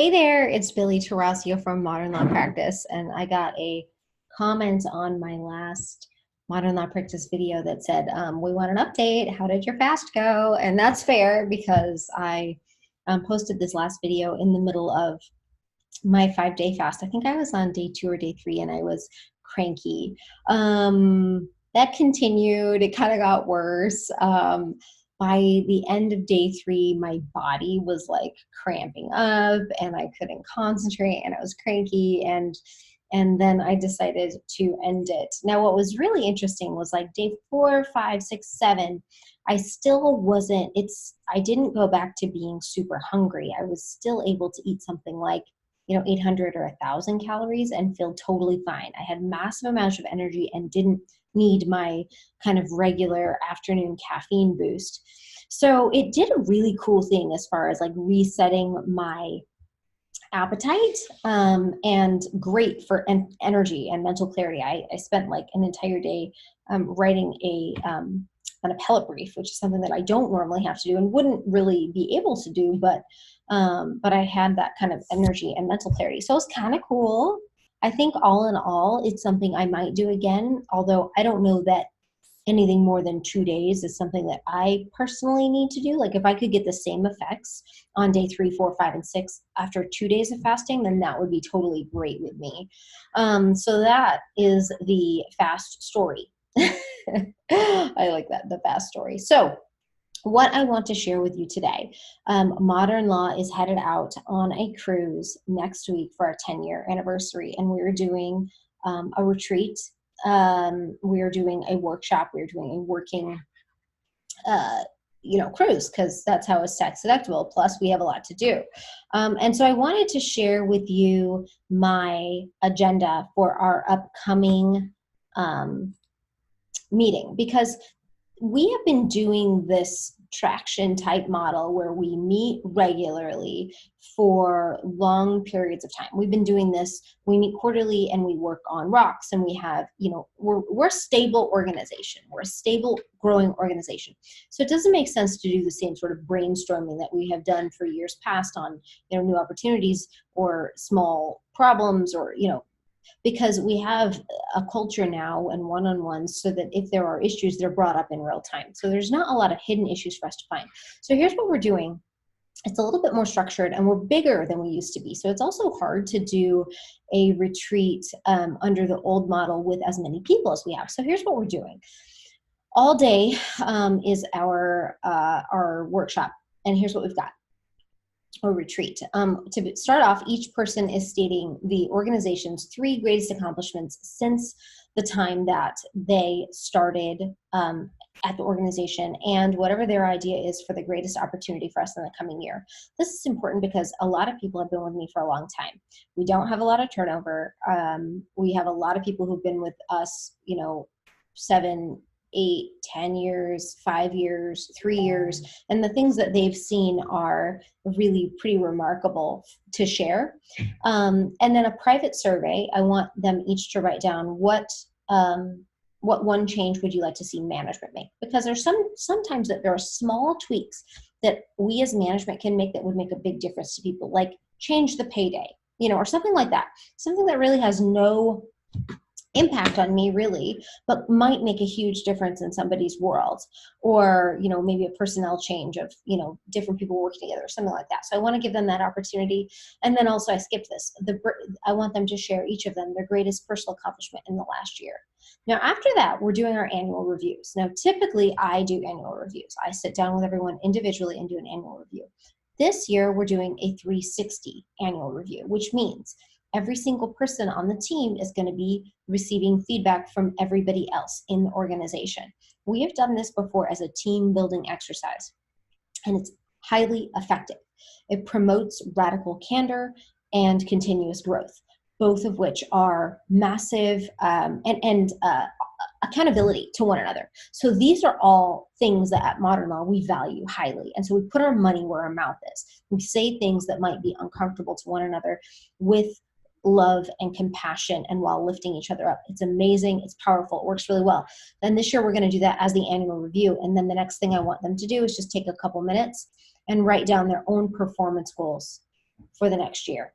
Hey there, it's Billy Tarasio from Modern Law Practice, and I got a comment on my last Modern Law Practice video that said, we want an update. How did your fast go? And that's fair because I posted this last video in the middle of my 5-day fast. I think I was on day 2 or day 3 and I was cranky. That continued. It kind of got worse. By the end of day 3, my body was like cramping up and I couldn't concentrate and I was cranky and then I decided to end it. Now, what was really interesting was like day 4, 5, 6, 7, I still wasn't, I didn't go back to being super hungry. I was still able to eat something like 800 or 1,000 calories and feel totally fine. I had massive amounts of energy and didn't need my kind of regular afternoon caffeine boost. So it did a really cool thing as far as like resetting my appetite, and great for energy and mental clarity. I spent like an entire day writing an appellate brief, which is something that I don't normally have to do and wouldn't really be able to do, but I had that kind of energy and mental clarity. So it was kind of cool. I think all in all, it's something I might do again, although I don't know that anything more than 2 days is something that I personally need to do. Like if I could get the same effects on day 3, 4, 5, and 6 after 2 days of fasting, then that would be totally great with me. So that is the fast story. I like that, the fast story. So what I want to share with you today, Modern Law is headed out on a cruise next week for our 10-year anniversary, and we're doing a retreat. We're doing a workshop. We're doing a working, cruise, because that's how it's tax deductible. Plus, we have a lot to do. And so I wanted to share with you my agenda for our upcoming meeting, because we have been doing this traction type model where we meet regularly for long periods of time. We've been doing this, we meet quarterly and we work on rocks, and we have, we're a stable organization. We're a stable, growing organization. So it doesn't make sense to do the same sort of brainstorming that we have done for years past on, new opportunities or small problems, or, because we have a culture now and one-on-ones, so that if there are issues, they're brought up in real time. So there's not a lot of hidden issues for us to find. So here's what we're doing. It's a little bit more structured and we're bigger than we used to be. So it's also hard to do a retreat under the old model with as many people as we have. So here's what we're doing. All day is our workshop, and here's what we've got. Or retreat. To start off, each person is stating the organization's 3 greatest accomplishments since the time that they started at the organization, and whatever their idea is for the greatest opportunity for us in the coming year. This is important because a lot of people have been with me for a long time. We don't have a lot of turnover. We have a lot of people who've been with us, 7, 8, 10 years, 5 years, 3 years, and the things that they've seen are really pretty remarkable to share. And then a private survey, I want them each to write down what one change would you like to see management make? Because there's sometimes that there are small tweaks that we as management can make that would make a big difference to people, like change the payday, or something like that. Something that really has no impact on me really, but might make a huge difference in somebody's world, or maybe a personnel change of different people working together or something like that. So I want to give them that opportunity. And then also I skipped this, I want them to share, each of them, their greatest personal accomplishment in the last year. Now after that, we're doing our annual reviews. Now typically I do annual reviews. I sit down with everyone individually and do an annual review. This year we're doing a 360 annual review, which means every single person on the team is going to be receiving feedback from everybody else in the organization. We have done this before as a team building exercise, and it's highly effective. It promotes radical candor and continuous growth, both of which are massive and accountability to one another. So these are all things that at Modern Law we value highly. And so we put our money where our mouth is. We say things that might be uncomfortable to one another with love and compassion, and while lifting each other up. It's amazing. It's powerful. It works really well. Then this year we're going to do that as the annual review. And then the next thing I want them to do is just take a couple minutes and write down their own performance goals for the next year.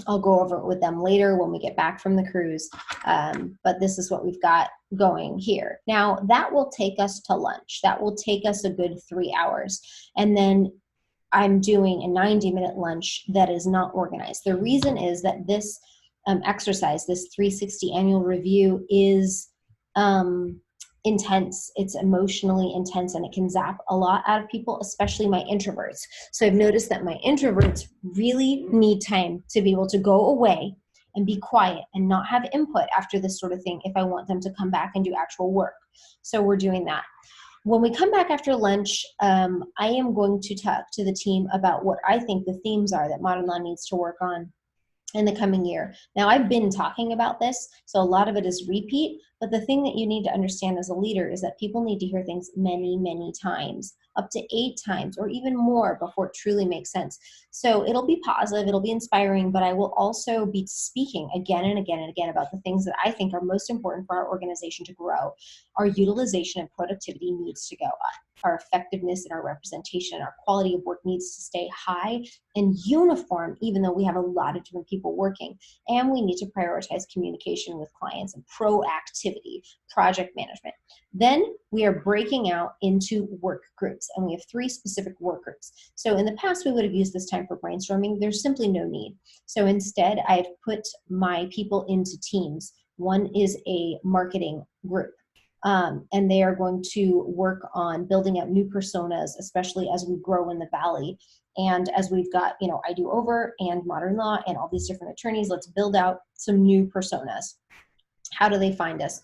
I'll go over it with them later when we get back from the cruise, but this is what we've got going here. Now, that will take us to lunch. That will take us a good 3 hours. And then I'm doing a 90-minute lunch that is not organized. The reason is that this exercise, this 360 annual review, is intense. It's emotionally intense, and it can zap a lot out of people, especially my introverts. So I've noticed that my introverts really need time to be able to go away and be quiet and not have input after this sort of thing if I want them to come back and do actual work. So we're doing that. When we come back after lunch, I am going to talk to the team about what I think the themes are that Modern Law needs to work on in the coming year. Now, I've been talking about this, so a lot of it is repeat, but the thing that you need to understand as a leader is that people need to hear things many, many times, up to 8 times or even more before it truly makes sense. So it'll be positive, it'll be inspiring, but I will also be speaking again and again and again about the things that I think are most important for our organization to grow. Our utilization and productivity needs to go up. Our effectiveness and our representation, our quality of work needs to stay high and uniform, even though we have a lot of different people working. And we need to prioritize communication with clients and proactivity, project management. Then we are breaking out into work groups, and we have 3 specific work groups. So in the past, we would have used this time for brainstorming. There's simply no need. So instead, I've put my people into teams. One is a marketing group. And they are going to work on building out new personas, especially as we grow in the Valley. And as we've got, I Do Over and Modern Law and all these different attorneys, let's build out some new personas. How do they find us?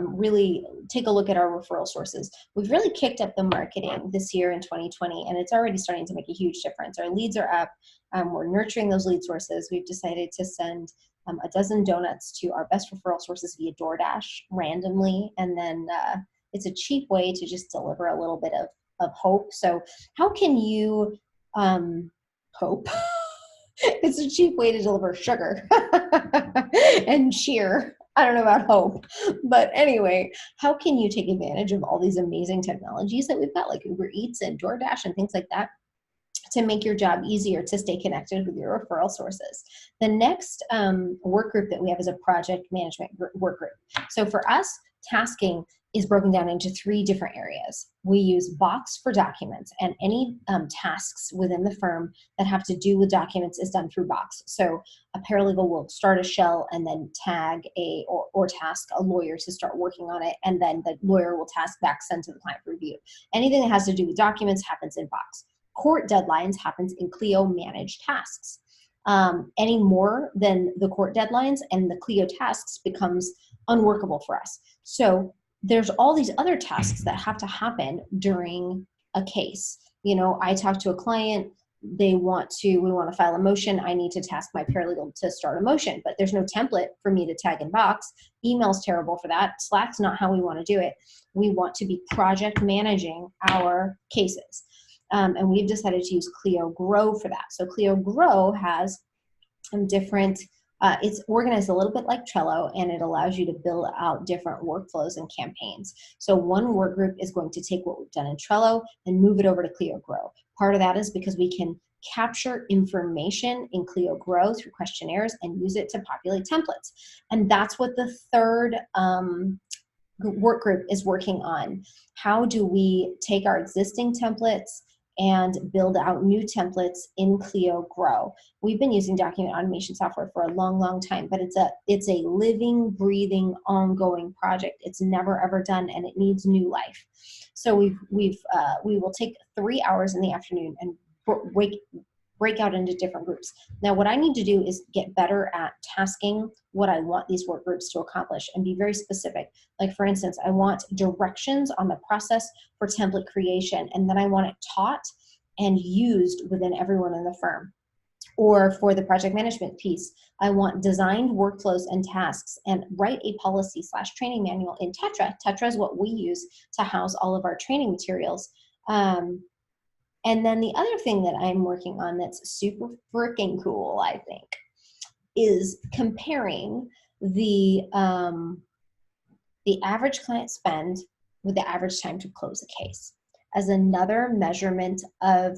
Really take a look at our referral sources. We've really kicked up the marketing this year in 2020, and it's already starting to make a huge difference. Our leads are up. We're nurturing those lead sources. We've decided to send a dozen donuts to our best referral sources via DoorDash randomly, and then it's a cheap way to just deliver a little bit of hope. So how can you hope? It's a cheap way to deliver sugar and cheer. I don't know about hope, but anyway, how can you take advantage of all these amazing technologies that we've got, like Uber Eats and DoorDash and things like that, to make your job easier to stay connected with your referral sources? The next work group that we have is a project management work group. So for us, tasking is broken down into 3 different areas. We use Box for documents, and any tasks within the firm that have to do with documents is done through Box. So a paralegal will start a shell and then tag or task a lawyer to start working on it, and then the lawyer will task back, send to the client for review. Anything that has to do with documents happens in Box. Court deadlines happens in Clio managed tasks. Any more than the court deadlines and the Clio tasks becomes unworkable for us. So there's all these other tasks that have to happen during a case. I talk to a client, we want to file a motion. I need to task my paralegal to start a motion, but there's no template for me to tag in Box. Email's terrible for that. Slack's not how we want to do it. We want to be project managing our cases. And we've decided to use Clio Grow for that. So Clio Grow has different, it's organized a little bit like Trello, and it allows you to build out different workflows and campaigns. So one work group is going to take what we've done in Trello and move it over to Clio Grow. Part of that is because we can capture information in Clio Grow through questionnaires and use it to populate templates. And that's what the third work group is working on. How do we take our existing templates and build out new templates in Clio Grow? We've been using document automation software for a long, long time, but it's a living, breathing, ongoing project. It's never ever done, and it needs new life. So we will take 3 hours in the afternoon and break out into different groups. Now, what I need to do is get better at tasking what I want these work groups to accomplish and be very specific. Like, for instance, I want directions on the process for template creation, and then I want it taught and used within everyone in the firm. Or for the project management piece, I want designed workflows and tasks, and write a policy/training manual in Tetra. Tetra is what we use to house all of our training materials. And then the other thing that I'm working on that's super freaking cool, I think, is comparing the average client spend with the average time to close a case as another measurement of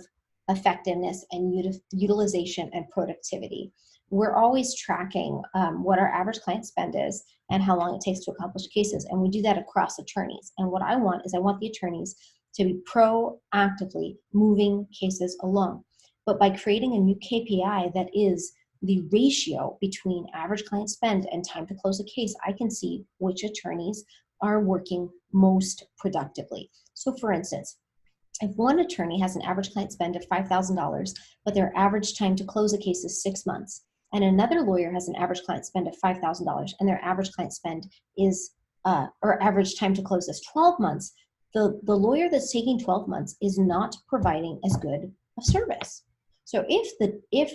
effectiveness and utilization and productivity. We're always tracking what our average client spend is and how long it takes to accomplish cases. And we do that across attorneys. And what I want is I want the attorneys to be proactively moving cases along. But by creating a new KPI that is the ratio between average client spend and time to close a case, I can see which attorneys are working most productively. So for instance, if one attorney has an average client spend of $5,000, but their average time to close a case is 6 months, and another lawyer has an average client spend of $5,000 and their average client spend is, or average time to close is 12 months, the lawyer that's taking 12 months is not providing as good of service. So if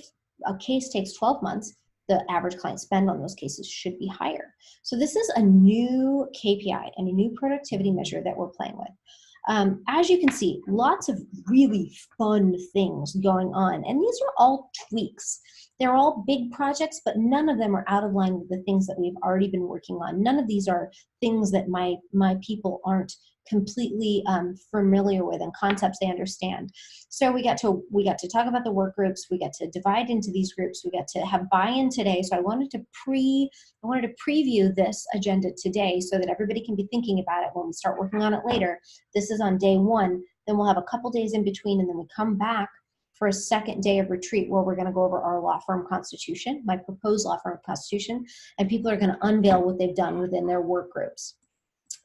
a case takes 12 months, the average client spend on those cases should be higher. So this is a new KPI and a new productivity measure that we're playing with. As you can see, lots of really fun things going on. And these are all tweaks. They're all big projects, but none of them are out of line with the things that we've already been working on. None of these are things that my people aren't completely familiar with and concepts they understand. So we got to talk about the work groups. We got to divide into these groups. We got to have buy-in today. So I wanted to preview this agenda today so that everybody can be thinking about it when we start working on it later. This is on day one. Then we'll have a couple days in between, and then we come back for a second day of retreat where we're going to go over our law firm constitution, my proposed law firm constitution, and people are going to unveil what they've done within their work groups.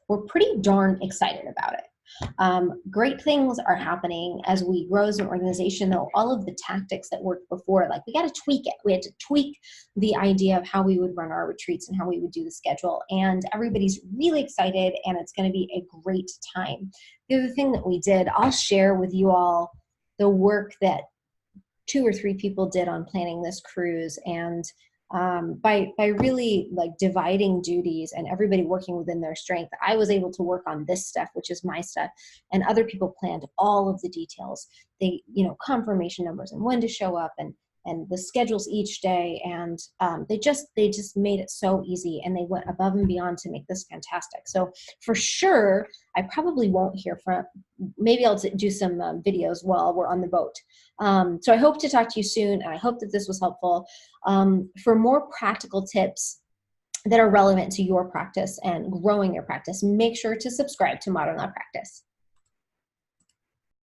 We're pretty darn excited about it. Great things are happening as we grow as an organization, though all of the tactics that worked before, like we got to tweak it. We had to tweak the idea of how we would run our retreats and how we would do the schedule. And everybody's really excited, and it's going to be a great time. The other thing that we did, I'll share with you all the work that 2 or 3 people did on planning this cruise. And by really like dividing duties and everybody working within their strength, I was able to work on this stuff, which is my stuff, and other people planned all of the details. They, confirmation numbers and when to show up and the schedules each day, and they just made it so easy, and they went above and beyond to make this fantastic. So for sure, I probably won't hear from. Maybe I'll do some videos while we're on the boat. So I hope to talk to you soon, and I hope that this was helpful. For more practical tips that are relevant to your practice and growing your practice, make sure to subscribe to Modern Law Practice.